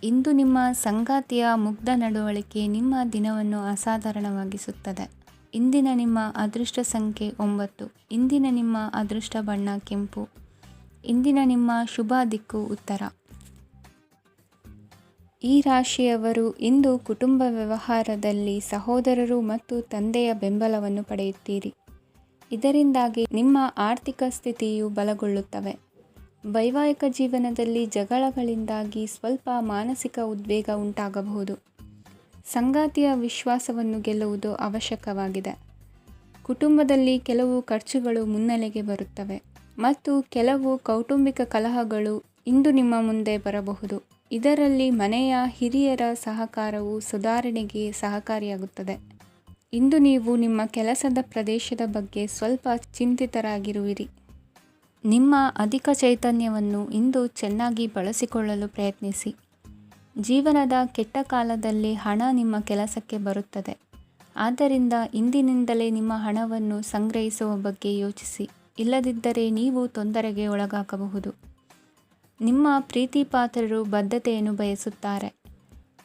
Speaker 1: ಇಂದು ನಿಮ್ಮ ಸಂಗಾತಿಯ ಮುಗ್ಧ ನಡವಳಿಕೆ ನಿಮ್ಮ ದಿನವನ್ನು ಅಸಾಧಾರಣವಾಗಿಸುತ್ತದೆ. ಇಂದಿನ ನಿಮ್ಮ ಅದೃಷ್ಟ ಸಂಖ್ಯೆ 9. ಇಂದಿನ ನಿಮ್ಮ ಅದೃಷ್ಟ ಬಣ್ಣ ಕೆಂಪು. ಇಂದಿನ ನಿಮ್ಮ ಶುಭ ದಿಕ್ಕು ಉತ್ತರ. ಈ ರಾಶಿಯವರು ಇಂದು ಕುಟುಂಬ ವ್ಯವಹಾರದಲ್ಲಿ ಸಹೋದರರು ಮತ್ತು ತಂದೆಯ ಬೆಂಬಲವನ್ನು ಪಡೆಯುತ್ತೀರಿ. ಇದರಿಂದಾಗಿ ನಿಮ್ಮ ಆರ್ಥಿಕ ಸ್ಥಿತಿಯು ಬಲಗೊಳ್ಳುತ್ತವೆ. ವೈವಾಹಿಕ ಜೀವನದಲ್ಲಿ ಜಗಳಗಳಿಂದಾಗಿ ಸ್ವಲ್ಪ ಮಾನಸಿಕ ಉದ್ವೇಗ ಉಂಟಾಗಬಹುದು. ಸಂಗಾತಿಯ ವಿಶ್ವಾಸವನ್ನು ಗೆಲ್ಲುವುದು ಅವಶ್ಯಕವಾಗಿದೆ. ಕುಟುಂಬದಲ್ಲಿ ಕೆಲವು ಖರ್ಚುಗಳು ಮುನ್ನೆಲೆಗೆ ಬರುತ್ತವೆ. ಮತ್ತು ಕೆಲವು ಕೌಟುಂಬಿಕ ಕಲಹಗಳು ಇಂದು ನಿಮ್ಮ ಮುಂದೆ ಬರಬಹುದು. ಇದರಲ್ಲಿ ಮನೆಯ ಹಿರಿಯರ ಸಹಕಾರವು ಸುಧಾರಣೆಗೆ ಸಹಕಾರಿಯಾಗುತ್ತದೆ. ಇಂದು ನೀವು ನಿಮ್ಮ ಕೆಲಸದ ಪ್ರದೇಶದ ಬಗ್ಗೆ ಸ್ವಲ್ಪ ಚಿಂತಿತರಾಗಿರುವಿರಿ. ನಿಮ್ಮ ಅಧಿಕ ಚೈತನ್ಯವನ್ನು ಇಂದು ಚೆನ್ನಾಗಿ ಬಳಸಿಕೊಳ್ಳಲು ಪ್ರಯತ್ನಿಸಿ. ಜೀವನದ ಕೆಟ್ಟ ಕಾಲದಲ್ಲಿ ಹಣ ನಿಮ್ಮ ಕೆಲಸಕ್ಕೆ ಬರುತ್ತದೆ. ಆದ್ದರಿಂದ ಇಂದಿನಿಂದಲೇ ನಿಮ್ಮ ಹಣವನ್ನು ಸಂಗ್ರಹಿಸುವ ಬಗ್ಗೆ ಯೋಚಿಸಿ. ಇಲ್ಲದಿದ್ದರೆ ನೀವು ತೊಂದರೆಗೆ ಒಳಗಾಗಬಹುದು. ನಿಮ್ಮ ಪ್ರೀತಿಪಾತ್ರರು ಬದ್ಧತೆಯನ್ನು ಬಯಸುತ್ತಾರೆ.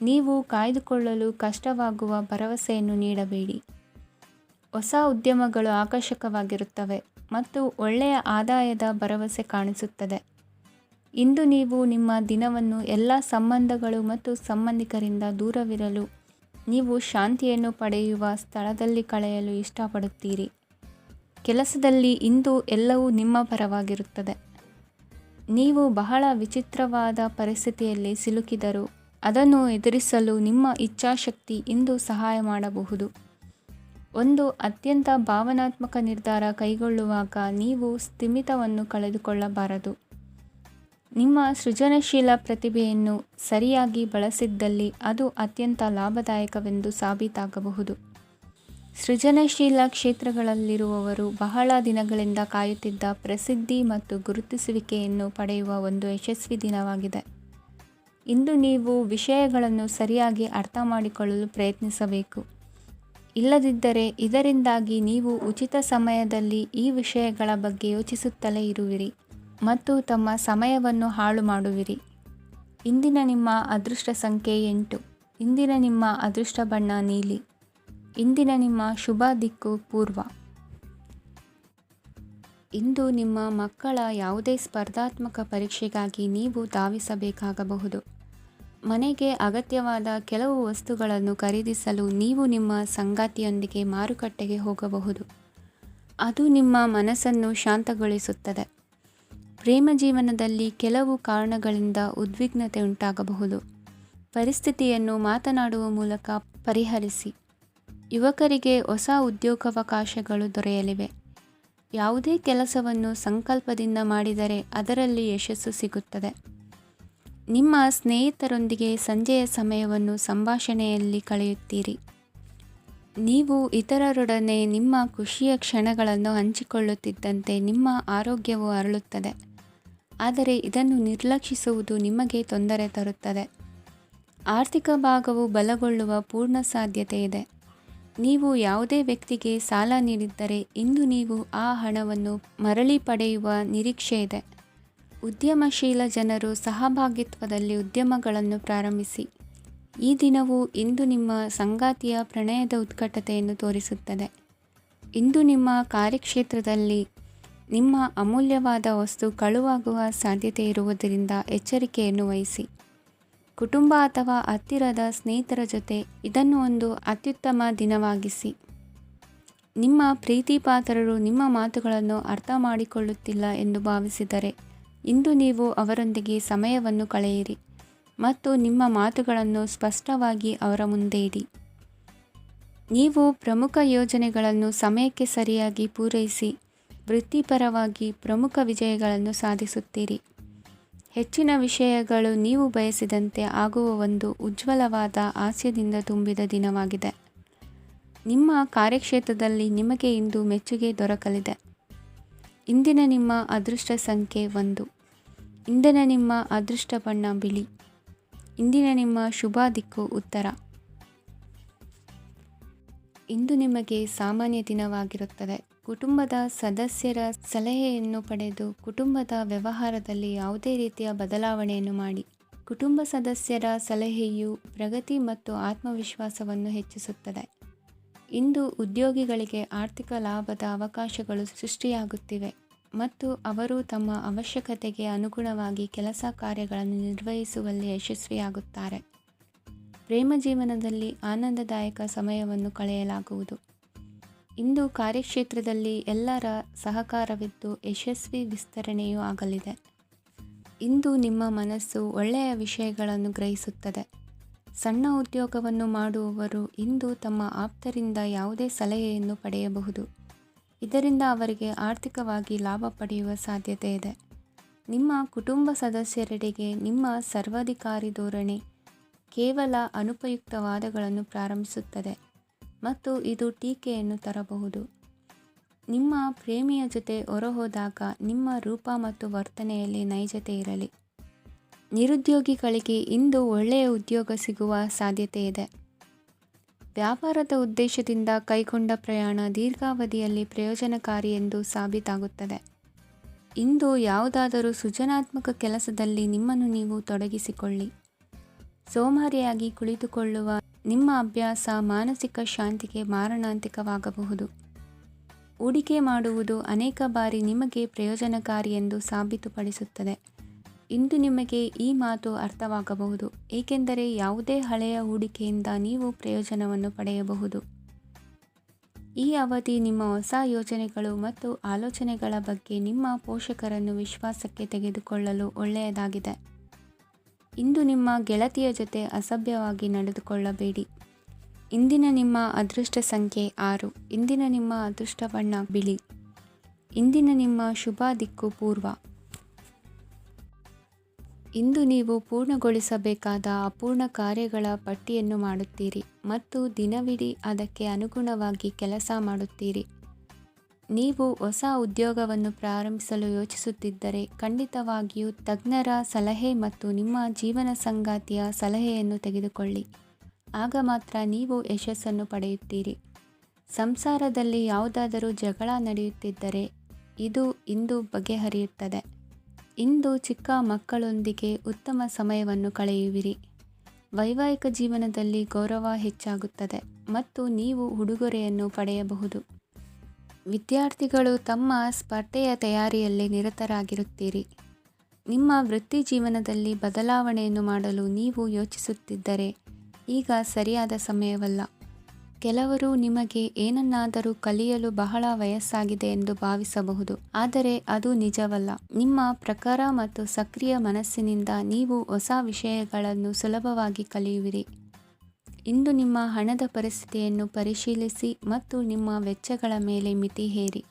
Speaker 1: ನೀವು ಕಾಯ್ದುಕೊಳ್ಳಲು ಕಷ್ಟವಾಗುವ ಭರವಸೆಯನ್ನು ನೀಡಬೇಡಿ. ಹೊಸ ಉದ್ಯಮಗಳು ಆಕರ್ಷಕವಾಗಿರುತ್ತವೆ ಮತ್ತು ಒಳ್ಳೆಯ ಆದಾಯದ ಭರವಸೆ ಕಾಣಿಸುತ್ತದೆ. ಇಂದು ನೀವು ನಿಮ್ಮ ದಿನವನ್ನು ಎಲ್ಲ ಸಂಬಂಧಗಳು ಮತ್ತು ಸಂಬಂಧಿಕರಿಂದ ದೂರವಿರಲು ನೀವು ಶಾಂತಿಯನ್ನು ಪಡೆಯುವ ಸ್ಥಳದಲ್ಲಿ ಕಳೆಯಲು ಇಷ್ಟಪಡುತ್ತೀರಿ. ಕೆಲಸದಲ್ಲಿ ಇಂದು ಎಲ್ಲವೂ ನಿಮ್ಮ ಪರವಾಗಿರುತ್ತದೆ. ನೀವು ಬಹಳ ವಿಚಿತ್ರವಾದ ಪರಿಸ್ಥಿತಿಯಲ್ಲಿ ಸಿಲುಕಿದರೂ ಅದನ್ನು ಎದುರಿಸಲು ನಿಮ್ಮ ಇಚ್ಛಾಶಕ್ತಿ ಇಂದು ಸಹಾಯ ಮಾಡಬಹುದು. ಒಂದು ಅತ್ಯಂತ ಭಾವನಾತ್ಮಕ ನಿರ್ಧಾರ ಕೈಗೊಳ್ಳುವಾಗ ನೀವು ಸ್ಥಿಮಿತವನ್ನು ಕಳೆದುಕೊಳ್ಳಬಾರದು. ನಿಮ್ಮ ಸೃಜನಶೀಲ ಪ್ರತಿಭೆಯನ್ನು ಸರಿಯಾಗಿ ಬಳಸಿದ್ದಲ್ಲಿ ಅದು ಅತ್ಯಂತ ಲಾಭದಾಯಕವೆಂದು ಸಾಬೀತಾಗಬಹುದು. ಸೃಜನಶೀಲ ಕ್ಷೇತ್ರಗಳಲ್ಲಿರುವವರು ಬಹಳ ದಿನಗಳಿಂದ ಕಾಯುತ್ತಿದ್ದ ಪ್ರಸಿದ್ಧಿ ಮತ್ತು ಗುರುತಿಸುವಿಕೆಯನ್ನು ಪಡೆಯುವ ಒಂದು ಯಶಸ್ವಿ ದಿನವಾಗಿದೆ. ಇಂದು ನೀವು ವಿಷಯಗಳನ್ನು ಸರಿಯಾಗಿ ಅರ್ಥ ಮಾಡಿಕೊಳ್ಳಲು ಪ್ರಯತ್ನಿಸಬೇಕು. ಇಲ್ಲದಿದ್ದರೆ ಇದರಿಂದಾಗಿ ನೀವು ಉಚಿತ ಸಮಯದಲ್ಲಿ ಈ ವಿಷಯಗಳ ಬಗ್ಗೆ ಯೋಚಿಸುತ್ತಲೇ ಇರುವಿರಿ ಮತ್ತು ತಮ್ಮ ಸಮಯವನ್ನು ಹಾಳು ಮಾಡುವಿರಿ. ಇಂದಿನ ನಿಮ್ಮ ಅದೃಷ್ಟ ಸಂಖ್ಯೆ 8. ಇಂದಿನ ನಿಮ್ಮ ಅದೃಷ್ಟ ಬಣ್ಣ ನೀಲಿ. ಇಂದಿನ ನಿಮ್ಮ ಶುಭ ದಿಕ್ಕು ಪೂರ್ವ. ಇಂದು ನಿಮ್ಮ ಮಕ್ಕಳ ಯಾವುದೇ ಸ್ಪರ್ಧಾತ್ಮಕ ಪರೀಕ್ಷೆಗಾಗಿ ನೀವು ಧಾವಿಸಬೇಕಾಗಬಹುದು. ಮನೆಗೆ ಅಗತ್ಯವಾದ ಕೆಲವು ವಸ್ತುಗಳನ್ನು ಖರೀದಿಸಲು ನೀವು ನಿಮ್ಮ ಸಂಗಾತಿಯೊಂದಿಗೆ ಮಾರುಕಟ್ಟೆಗೆ ಹೋಗಬಹುದು. ಅದು ನಿಮ್ಮ ಮನಸ್ಸನ್ನು ಶಾಂತಗೊಳಿಸುತ್ತದೆ. ಪ್ರೇಮ ಜೀವನದಲ್ಲಿ ಕೆಲವು ಕಾರಣಗಳಿಂದ ಉದ್ವಿಗ್ನತೆ ಉಂಟಾಗಬಹುದು. ಪರಿಸ್ಥಿತಿಯನ್ನು ಮಾತನಾಡುವ ಮೂಲಕ ಪರಿಹರಿಸಿ. ಯುವಕರಿಗೆ ಹೊಸ ಉದ್ಯೋಗಾವಕಾಶಗಳು ದೊರೆಯಲಿವೆ. ಯಾವುದೇ ಕೆಲಸವನ್ನು ಸಂಕಲ್ಪದಿಂದ ಮಾಡಿದರೆ ಅದರಲ್ಲಿ ಯಶಸ್ಸು ಸಿಗುತ್ತದೆ. ನಿಮ್ಮ ಸ್ನೇಹಿತರೊಂದಿಗೆ ಸಂಜೆಯ ಸಮಯವನ್ನು ಸಂಭಾಷಣೆಯಲ್ಲಿ ಕಳೆಯುತ್ತೀರಿ. ನೀವು ಇತರರೊಡನೆ ನಿಮ್ಮ ಖುಷಿಯ ಕ್ಷಣಗಳನ್ನು ಹಂಚಿಕೊಳ್ಳುತ್ತಿದ್ದಂತೆ ನಿಮ್ಮ ಆರೋಗ್ಯವು ಅರಳುತ್ತದೆ. ಆದರೆ ಇದನ್ನು ನಿರ್ಲಕ್ಷಿಸುವುದು ನಿಮಗೆ ತೊಂದರೆ ತರುತ್ತದೆ. ಆರ್ಥಿಕ ಭಾಗವು ಬಲಗೊಳ್ಳುವ ಪೂರ್ಣ ಸಾಧ್ಯತೆ ಇದೆ. ನೀವು ಯಾವುದೇ ವ್ಯಕ್ತಿಗೆ ಸಾಲ ನೀಡಿದ್ದರೆ ಇಂದು ನೀವು ಆ ಹಣವನ್ನು ಮರಳಿ ಪಡೆಯುವ ನಿರೀಕ್ಷೆ ಇದೆ. ಉದ್ಯಮಶೀಲ ಜನರು ಸಹಭಾಗಿತ್ವದಲ್ಲಿ ಉದ್ಯಮಗಳನ್ನು ಪ್ರಾರಂಭಿಸಿ. ಈ ದಿನವು ಇಂದು ನಿಮ್ಮ ಸಂಗಾತಿಯ ಪ್ರಣಯದ ಉತ್ಕಟತೆಯನ್ನು ತೋರಿಸುತ್ತದೆ. ಇಂದು ನಿಮ್ಮ ಕಾರ್ಯಕ್ಷೇತ್ರದಲ್ಲಿ ನಿಮ್ಮ ಅಮೂಲ್ಯವಾದ ವಸ್ತು ಕಳುವಾಗುವ ಸಾಧ್ಯತೆ ಇರುವುದರಿಂದ ಎಚ್ಚರಿಕೆಯನ್ನು ವಹಿಸಿ. ಕುಟುಂಬ ಅಥವಾ ಹತ್ತಿರದ ಸ್ನೇಹಿತರ ಜೊತೆ ಇದನ್ನು ಒಂದು ಅತ್ಯುತ್ತಮ ದಿನವಾಗಿಸಿ. ನಿಮ್ಮ ಪ್ರೀತಿಪಾತ್ರರು ನಿಮ್ಮ ಮಾತುಗಳನ್ನು ಅರ್ಥ ಮಾಡಿಕೊಳ್ಳುತ್ತಿಲ್ಲ ಎಂದು ಭಾವಿಸಿದರೆ ಇಂದು ನೀವು ಅವರೊಂದಿಗೆ ಸಮಯವನ್ನು ಕಳೆಯಿರಿ ಮತ್ತು ನಿಮ್ಮ ಮಾತುಗಳನ್ನು ಸ್ಪಷ್ಟವಾಗಿ ಅವರ ಮುಂದೆ ಇಡಿ. ನೀವು ಪ್ರಮುಖ ಯೋಜನೆಗಳನ್ನು ಸಮಯಕ್ಕೆ ಸರಿಯಾಗಿ ಪೂರೈಸಿ ವೃತ್ತಿಪರವಾಗಿ ಪ್ರಮುಖ ವಿಜಯಗಳನ್ನು ಸಾಧಿಸುತ್ತೀರಿ. ಹೆಚ್ಚಿನ ವಿಷಯಗಳು ನೀವು ಬಯಸಿದಂತೆ ಆಗುವ ಒಂದು ಉಜ್ವಲವಾದ ಹಾಸ್ಯದಿಂದ ತುಂಬಿದ ದಿನವಾಗಿದೆ. ನಿಮ್ಮ ಕಾರ್ಯಕ್ಷೇತ್ರದಲ್ಲಿ ನಿಮಗೆ ಇಂದು ಮೆಚ್ಚುಗೆ ದೊರಕಲಿದೆ. ಇಂದಿನ ನಿಮ್ಮ ಅದೃಷ್ಟ ಸಂಖ್ಯೆ 1. ಇಂದಿನ ನಿಮ್ಮ ಅದೃಷ್ಟ ಬಣ್ಣ ಬಿಳಿ. ಇಂದಿನ ನಿಮ್ಮ ಶುಭ ದಿಕ್ಕು ಉತ್ತರ. ಇಂದು ನಿಮಗೆ ಸಾಮಾನ್ಯ ದಿನವಾಗಿರುತ್ತದೆ. ಕುಟುಂಬದ ಸದಸ್ಯರ ಸಲಹೆಯನ್ನು ಪಡೆದು ಕುಟುಂಬದ ವ್ಯವಹಾರದಲ್ಲಿ ಯಾವುದೇ ರೀತಿಯ ಬದಲಾವಣೆಯನ್ನು ಮಾಡಿ. ಕುಟುಂಬ ಸದಸ್ಯರ ಸಲಹೆಯು ಪ್ರಗತಿ ಮತ್ತು ಆತ್ಮವಿಶ್ವಾಸವನ್ನು ಹೆಚ್ಚಿಸುತ್ತದೆ. ಇಂದು ಉದ್ಯೋಗಿಗಳಿಗೆ ಆರ್ಥಿಕ ಲಾಭದ ಅವಕಾಶಗಳು ಸೃಷ್ಟಿಯಾಗುತ್ತಿವೆ ಮತ್ತು ಅವರು ತಮ್ಮ ಅವಶ್ಯಕತೆಗೆ ಅನುಗುಣವಾಗಿ ಕೆಲಸ ಕಾರ್ಯಗಳನ್ನು ನಿರ್ವಹಿಸುವಲ್ಲಿ ಯಶಸ್ವಿಯಾಗುತ್ತಾರೆ. ಪ್ರೇಮ ಜೀವನದಲ್ಲಿ ಆನಂದದಾಯಕ ಸಮಯವನ್ನು ಕಳೆಯಲಾಗುವುದು. ಇಂದು ಕಾರ್ಯಕ್ಷೇತ್ರದಲ್ಲಿ ಎಲ್ಲರ ಸಹಕಾರವಿದ್ದು ಯಶಸ್ವಿ ವಿಸ್ತರಣೆಯೂ ಆಗಲಿದೆ. ಇಂದು ನಿಮ್ಮ ಮನಸ್ಸು ಒಳ್ಳೆಯ ವಿಷಯಗಳನ್ನು ಗ್ರಹಿಸುತ್ತದೆ. ಸಣ್ಣ ಉದ್ಯೋಗವನ್ನು ಮಾಡುವವರು ಇಂದು ತಮ್ಮ ಆಪ್ತರಿಂದ ಯಾವುದೇ ಸಲಹೆಯನ್ನು ಪಡೆಯಬಹುದು. ಇದರಿಂದ ಅವರಿಗೆ ಆರ್ಥಿಕವಾಗಿ ಲಾಭ ಪಡೆಯುವ ಸಾಧ್ಯತೆ ಇದೆ. ನಿಮ್ಮ ಕುಟುಂಬ ಸದಸ್ಯರೆಡೆಗೆ ನಿಮ್ಮ ಸರ್ವಾಧಿಕಾರಿ ಧೋರಣೆ ಕೇವಲ ಅನುಪಯುಕ್ತ ವಾದಗಳನ್ನು ಪ್ರಾರಂಭಿಸುತ್ತದೆ ಮತ್ತು ಇದು ಟೀಕೆಯನ್ನು ತರಬಹುದು. ನಿಮ್ಮ ಪ್ರೇಮಿಯ ಜೊತೆ ಹೊರಹೋದಾಗ ನಿಮ್ಮ ರೂಪ ಮತ್ತು ವರ್ತನೆಯಲ್ಲಿ ನೈಜತೆ ಇರಲಿ. ನಿರುದ್ಯೋಗಿಗಳಿಗೆ ಇಂದು ಒಳ್ಳೆಯ ಉದ್ಯೋಗ ಸಿಗುವ ಸಾಧ್ಯತೆ ಇದೆ. ವ್ಯಾಪಾರದ ಉದ್ದೇಶದಿಂದ ಕೈಗೊಂಡ ಪ್ರಯಾಣ ದೀರ್ಘಾವಧಿಯಲ್ಲಿ ಪ್ರಯೋಜನಕಾರಿ ಎಂದು ಸಾಬೀತಾಗುತ್ತದೆ. ಇಂದು ಯಾವುದಾದರೂ ಸೃಜನಾತ್ಮಕ ಕೆಲಸದಲ್ಲಿ ನಿಮ್ಮನ್ನು ನೀವು ತೊಡಗಿಸಿಕೊಳ್ಳಿ. ಸೋಮಾರಿಯಾಗಿ ಕುಳಿತುಕೊಳ್ಳುವ ನಿಮ್ಮ ಅಭ್ಯಾಸ ಮಾನಸಿಕ ಶಾಂತಿಗೆ ಮಾರಣಾಂತಿಕವಾಗಬಹುದು. ಹೂಡಿಕೆ ಮಾಡುವುದು ಅನೇಕ ಬಾರಿ ನಿಮಗೆ ಪ್ರಯೋಜನಕಾರಿ ಎಂದು ಸಾಬೀತುಪಡಿಸುತ್ತದೆ. ಇಂದು ನಿಮಗೆ ಈ ಮಾತು ಅರ್ಥವಾಗಬಹುದು, ಏಕೆಂದರೆ ಯಾವುದೇ ಹಳೆಯ ಹೂಡಿಕೆಯಿಂದ ನೀವು ಪ್ರಯೋಜನವನ್ನು ಪಡೆಯಬಹುದು. ಈ ಅವಧಿ ನಿಮ್ಮ ಹೊಸ ಯೋಜನೆಗಳು ಮತ್ತು ಆಲೋಚನೆಗಳ ಬಗ್ಗೆ ನಿಮ್ಮ ಪೋಷಕರನ್ನು ವಿಶ್ವಾಸಕ್ಕೆ ತೆಗೆದುಕೊಳ್ಳಲು ಒಳ್ಳೆಯದಾಗಿದೆ. ಇಂದು ನಿಮ್ಮ ಗೆಳತಿಯ ಜೊತೆ ಅಸಭ್ಯವಾಗಿ ನಡೆದುಕೊಳ್ಳಬೇಡಿ. ಇಂದಿನ ನಿಮ್ಮ ಅದೃಷ್ಟ ಸಂಖ್ಯೆ 6. ಇಂದಿನ ನಿಮ್ಮ ಅದೃಷ್ಟ ಬಣ್ಣ ಬಿಳಿ. ಇಂದಿನ ನಿಮ್ಮ ಶುಭ ದಿಕ್ಕು ಪೂರ್ವ. ಇಂದು ನೀವು ಪೂರ್ಣಗೊಳಿಸಬೇಕಾದ ಅಪೂರ್ಣ ಕಾರ್ಯಗಳ ಪಟ್ಟಿಯನ್ನು ಮಾಡುತ್ತೀರಿ ಮತ್ತು ದಿನವಿಡೀ ಅದಕ್ಕೆ ಅನುಗುಣವಾಗಿ ಕೆಲಸ ಮಾಡುತ್ತೀರಿ. ನೀವು ಹೊಸ ಉದ್ಯೋಗವನ್ನು ಪ್ರಾರಂಭಿಸಲು ಯೋಚಿಸುತ್ತಿದ್ದರೆ ಖಂಡಿತವಾಗಿಯೂ ತಜ್ಞರ ಸಲಹೆ ಮತ್ತು ನಿಮ್ಮ ಜೀವನ ಸಂಗಾತಿಯ ಸಲಹೆಯನ್ನು ತೆಗೆದುಕೊಳ್ಳಿ. ಆಗ ಮಾತ್ರ ನೀವು ಯಶಸ್ಸನ್ನು ಪಡೆಯುತ್ತೀರಿ. ಸಂಸಾರದಲ್ಲಿ ಯಾವುದಾದರೂ ಜಗಳ ನಡೆಯುತ್ತಿದ್ದರೆ ಇದು ಇಂದು ಬಗೆಹರಿಯುತ್ತದೆ. ಇಂದು ಚಿಕ್ಕ ಮಕ್ಕಳೊಂದಿಗೆ ಉತ್ತಮ ಸಮಯವನ್ನು ಕಳೆಯುವಿರಿ. ವೈವಾಹಿಕ ಜೀವನದಲ್ಲಿ ಗೌರವ ಹೆಚ್ಚಾಗುತ್ತದೆ ಮತ್ತು ನೀವು ಉಡುಗೊರೆಯನ್ನು ಪಡೆಯಬಹುದು. ವಿದ್ಯಾರ್ಥಿಗಳು ತಮ್ಮ ಸ್ಪರ್ಧೆಯ ತಯಾರಿಯಲ್ಲಿ ನಿರತರಾಗಿರುತ್ತೀರಿ. ನಿಮ್ಮ ವೃತ್ತಿ ಜೀವನದಲ್ಲಿ ಬದಲಾವಣೆಯನ್ನು ಮಾಡಲು ನೀವು ಯೋಚಿಸುತ್ತಿದ್ದರೆ ಈಗ ಸರಿಯಾದ ಸಮಯವಲ್ಲ. ಕೆಲವರು ನಿಮಗೆ ಏನನ್ನಾದರೂ ಕಲಿಯಲು ಬಹಳ ವಯಸ್ಸಾಗಿದೆ ಎಂದು ಭಾವಿಸಬಹುದು, ಆದರೆ ಅದು ನಿಜವಲ್ಲ. ನಿಮ್ಮ ಪ್ರಖರ ಮತ್ತು ಸಕ್ರಿಯ ಮನಸ್ಸಿನಿಂದ ನೀವು ಹೊಸ ವಿಷಯಗಳನ್ನು ಸುಲಭವಾಗಿ ಕಲಿಯುವಿರಿ. ಇಂದು ನಿಮ್ಮ ಹಣದ ಪರಿಸ್ಥಿತಿಯನ್ನು ಪರಿಶೀಲಿಸಿ ಮತ್ತು ನಿಮ್ಮ ವೆಚ್ಚಗಳ ಮೇಲೆ ಮಿತಿ ಹೇರಿ.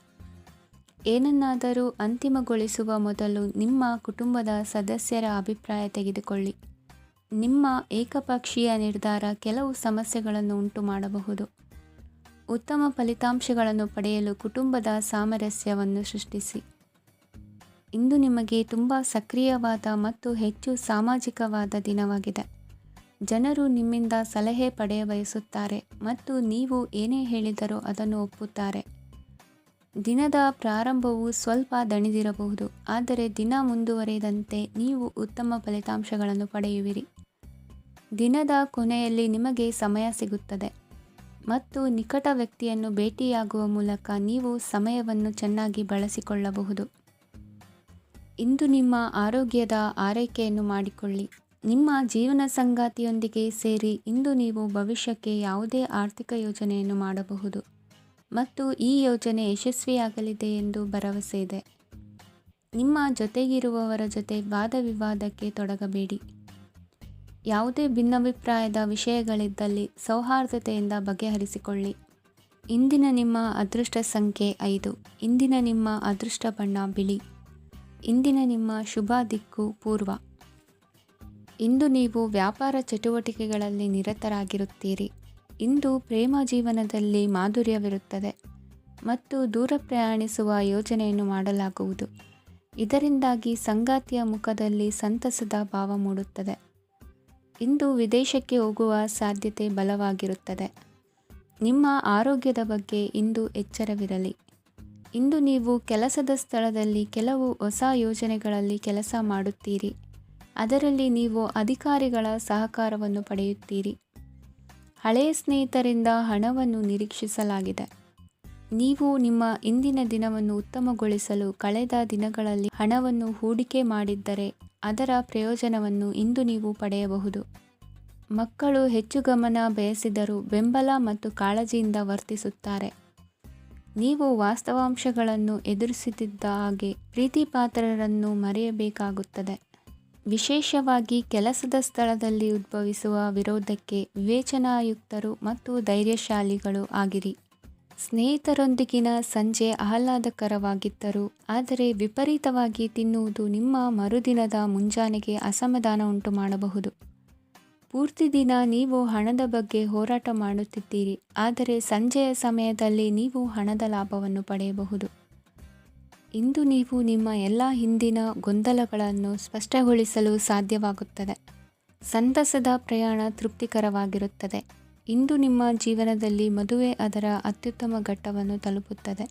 Speaker 1: ಏನನ್ನಾದರೂ ಅಂತಿಮಗೊಳಿಸುವ ಮೊದಲು ನಿಮ್ಮ ಕುಟುಂಬದ ಸದಸ್ಯರ ಅಭಿಪ್ರಾಯ ತೆಗೆದುಕೊಳ್ಳಿ. ನಿಮ್ಮ ಏಕಪಕ್ಷೀಯ ನಿರ್ಧಾರ ಕೆಲವು ಸಮಸ್ಯೆಗಳನ್ನು ಉಂಟು ಮಾಡಬಹುದು. ಉತ್ತಮ ಫಲಿತಾಂಶಗಳನ್ನು ಪಡೆಯಲು ಕುಟುಂಬದ ಸಾಮರಸ್ಯವನ್ನು ಸೃಷ್ಟಿಸಿ. ಇಂದು ನಿಮಗೆ ತುಂಬ ಸಕ್ರಿಯವಾದ ಮತ್ತು ಹೆಚ್ಚು ಸಾಮಾಜಿಕವಾದ ದಿನವಾಗಿದೆ. ಜನರು ನಿಮ್ಮಿಂದ ಸಲಹೆ ಪಡೆಯಬಯಸುತ್ತಾರೆ ಮತ್ತು ನೀವು ಏನೇ ಹೇಳಿದರೂ ಅದನ್ನು ಒಪ್ಪುತ್ತಾರೆ. ದಿನದ ಪ್ರಾರಂಭವು ಸ್ವಲ್ಪ ದಣಿದಿರಬಹುದು, ಆದರೆ ದಿನ ಮುಂದುವರಿದಂತೆ ನೀವು ಉತ್ತಮ ಫಲಿತಾಂಶಗಳನ್ನು ಪಡೆಯುವಿರಿ. ದಿನದ ಕೊನೆಯಲ್ಲಿ ನಿಮಗೆ ಸಮಯ ಸಿಗುತ್ತದೆ ಮತ್ತು ನಿಕಟ ವ್ಯಕ್ತಿಯನ್ನು ಭೇಟಿಯಾಗುವ ಮೂಲಕ ನೀವು ಸಮಯವನ್ನು ಚೆನ್ನಾಗಿ ಬಳಸಿಕೊಳ್ಳಬಹುದು. ಇಂದು ನಿಮ್ಮ ಆರೋಗ್ಯದ ಆರೈಕೆಯನ್ನು ಮಾಡಿಕೊಳ್ಳಿ. ನಿಮ್ಮ ಜೀವನ ಸಂಗಾತಿಯೊಂದಿಗೆ ಸೇರಿ ಇಂದು ನೀವು ಭವಿಷ್ಯಕ್ಕೆ ಯಾವುದೇ ಆರ್ಥಿಕ ಯೋಜನೆಯನ್ನು ಮಾಡಬಹುದು ಮತ್ತು ಈ ಯೋಜನೆ ಯಶಸ್ವಿಯಾಗಲಿದೆ ಎಂದು ಭರವಸೆ ಇದೆ. ನಿಮ್ಮ ಜೊತೆಗಿರುವವರ ಜೊತೆ ವಾದವಿವಾದಕ್ಕೆ ತೊಡಗಬೇಡಿ. ಯಾವುದೇ ಭಿನ್ನಾಭಿಪ್ರಾಯದ ವಿಷಯಗಳಿದ್ದಲ್ಲಿ ಸೌಹಾರ್ದತೆಯಿಂದ ಬಗೆಹರಿಸಿಕೊಳ್ಳಿ. ಇಂದಿನ ನಿಮ್ಮ ಅದೃಷ್ಟ ಸಂಖ್ಯೆ 5. ಇಂದಿನ ನಿಮ್ಮ ಅದೃಷ್ಟ ಬಣ್ಣ ಬಿಳಿ. ಇಂದಿನ ನಿಮ್ಮ ಶುಭ ದಿಕ್ಕು ಪೂರ್ವ. ಇಂದು ನೀವು ವ್ಯಾಪಾರ ಚಟುವಟಿಕೆಗಳಲ್ಲಿ ನಿರತರಾಗಿರುತ್ತೀರಿ. ಇಂದು ಪ್ರೇಮ ಜೀವನದಲ್ಲಿ ಮಾಧುರ್ಯವಿರುತ್ತದೆ ಮತ್ತು ದೂರ ಪ್ರಯಾಣಿಸುವ ಯೋಜನೆಯನ್ನು ಮಾಡಲಾಗುವುದು. ಇದರಿಂದಾಗಿ ಸಂಗಾತಿಯ ಮುಖದಲ್ಲಿ ಸಂತಸದ ಭಾವ ಮೂಡುತ್ತದೆ. ಇಂದು ವಿದೇಶಕ್ಕೆ ಹೋಗುವ ಸಾಧ್ಯತೆ ಬಲವಾಗಿರುತ್ತದೆ. ನಿಮ್ಮ ಆರೋಗ್ಯದ ಬಗ್ಗೆ ಇಂದು ಎಚ್ಚರವಿರಲಿ. ಇಂದು ನೀವು ಕೆಲಸದ ಸ್ಥಳದಲ್ಲಿ ಕೆಲವು ಹೊಸ ಯೋಜನೆಗಳಲ್ಲಿ ಕೆಲಸ ಮಾಡುತ್ತೀರಿ. ಅದರಲ್ಲಿ ನೀವು ಅಧಿಕಾರಿಗಳ ಸಹಕಾರವನ್ನು ಪಡೆಯುತ್ತೀರಿ. ಹಳೆಯ ಸ್ನೇಹಿತರಿಂದ ಹಣವನ್ನು ನಿರೀಕ್ಷಿಸಲಾಗಿದೆ. ನೀವು ನಿಮ್ಮ ಇಂದಿನ ದಿನವನ್ನು ಉತ್ತಮಗೊಳಿಸಲು ಕಳೆದ ದಿನಗಳಲ್ಲಿ ಹಣವನ್ನು ಹೂಡಿಕೆ ಮಾಡಿದ್ದರೆ ಅದರ ಪ್ರಯೋಜನವನ್ನು ಇಂದು ನೀವು ಪಡೆಯಬಹುದು. ಮಕ್ಕಳು ಹೆಚ್ಚು ಗಮನ ಬಯಸಿದರೂ ಬೆಂಬಲ ಮತ್ತು ಕಾಳಜಿಯಿಂದ ವರ್ತಿಸುತ್ತಾರೆ. ನೀವು ವಾಸ್ತವಾಂಶಗಳನ್ನು ಎದುರಿಸುತ್ತಿದ್ದ ಹಾಗೆ ಪ್ರೀತಿಪಾತ್ರರನ್ನು ಮರೆಯಬೇಕಾಗುತ್ತದೆ. ವಿಶೇಷವಾಗಿ ಕೆಲಸದ ಸ್ಥಳದಲ್ಲಿ ಉದ್ಭವಿಸುವ ವಿರೋಧಕ್ಕೆ ವಿವೇಚನಾಯುಕ್ತರು ಮತ್ತು ಧೈರ್ಯಶಾಲಿಗಳು ಆಗಿರಿ. ಸ್ನೇಹಿತರೊಂದಿಗಿನ ಸಂಜೆ ಆಹ್ಲಾದಕರವಾಗಿದ್ದರೂ ಆದರೆ ವಿಪರೀತವಾಗಿ ತಿನ್ನುವುದು ನಿಮ್ಮ ಮರುದಿನದ ಮುಂಜಾನೆಗೆ ಅಸಮಾಧಾನ ಉಂಟು ಮಾಡಬಹುದು. ಪೂರ್ತಿ ದಿನ ನೀವು ಹಣದ ಬಗ್ಗೆ ಹೋರಾಟ ಮಾಡುತ್ತಿದ್ದೀರಿ, ಆದರೆ ಸಂಜೆಯ ಸಮಯದಲ್ಲಿ ನೀವು ಹಣದ ಲಾಭವನ್ನು ಪಡೆಯಬಹುದು. ಇಂದು ನೀವು ನಿಮ್ಮ ಎಲ್ಲ ಹಿಂದಿನ ಗೊಂದಲಗಳನ್ನು ಸ್ಪಷ್ಟಗೊಳಿಸಲು ಸಾಧ್ಯವಾಗುತ್ತದೆ. ಸಂತಸದ ಪ್ರಯಾಣ ತೃಪ್ತಿಕರವಾಗಿರುತ್ತದೆ. ಇಂದು ನಿಮ್ಮ ಜೀವನದಲ್ಲಿ ಮದುವೆ ಅದರ ಅತ್ಯುತ್ತಮ ಘಟ್ಟವನ್ನು ತಲುಪುತ್ತದೆ.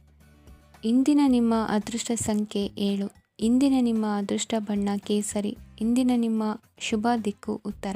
Speaker 1: ಇಂದಿನ ನಿಮ್ಮ ಅದೃಷ್ಟ ಸಂಖ್ಯೆ 7. ಇಂದಿನ ನಿಮ್ಮ ಅದೃಷ್ಟ ಬಣ್ಣ ಕೇಸರಿ. ಇಂದಿನ ನಿಮ್ಮ ಶುಭ ದಿಕ್ಕು ಉತ್ತರ.